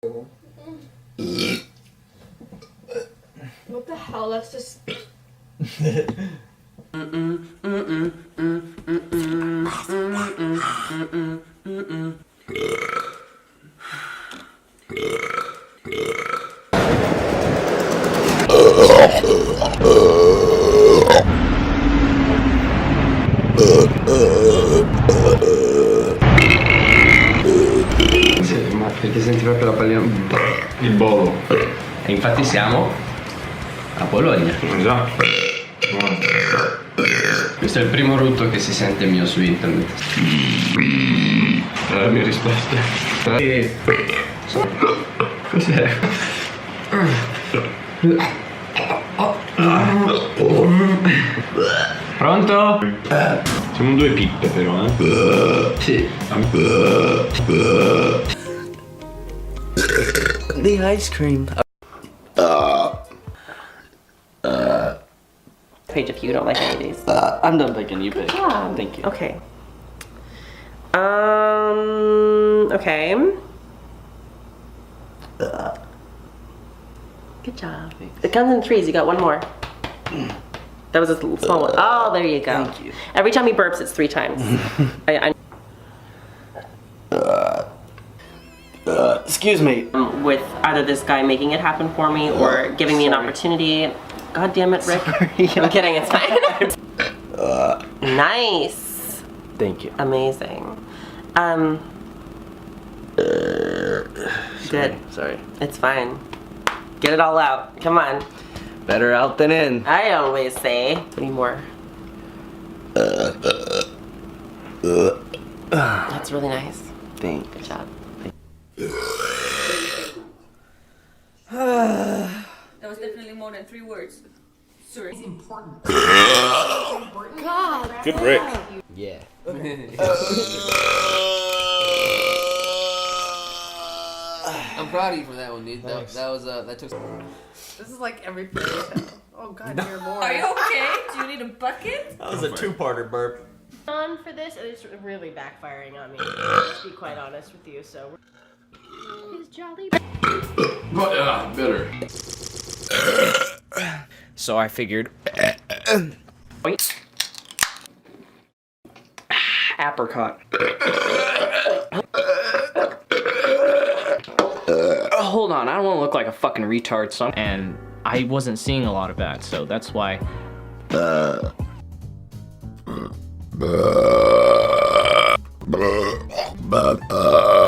What the hell? That's just. Ma perché senti proprio la pallina, il bolo. E infatti siamo a Bologna. Esatto. Questo è il primo rutto che si sente mio su internet. La mia risposta. Cos'è? Pronto? Siamo due pippe però, Sì. The ice cream. Page if you don't like any of these. I'm done picking. You pick. job. Thank you. Okay. Okay. Good job. It comes in threes. You got one more. That was a small one. Oh, there you go. Thank you. Every time he burps, it's 3 times. Excuse me. With either this guy making it happen for me or giving me an opportunity. God damn it, Rick. I'm kidding. It's fine. Nice. Thank you. Amazing. Good. Sorry. It's fine. Get it all out. Come on. Better out than in. I always say. Any more? That's really nice. Thank Good job. That was definitely more than 3 words. Sorry. It's important. God. Good Rick. Yeah. I'm proud of you for that one, dude. That was that took. This is like every fairy tale. Oh God, dear Lord. Are you okay? Do you need a bucket? That was a 2-parter burp. On for this, and it's really backfiring on me. To be quite honest with you, so. He's jolly. Better. So I figured. Apricot. Hold on, I don't want to look like a fucking retard, son. And I wasn't seeing a lot of that, so that's why.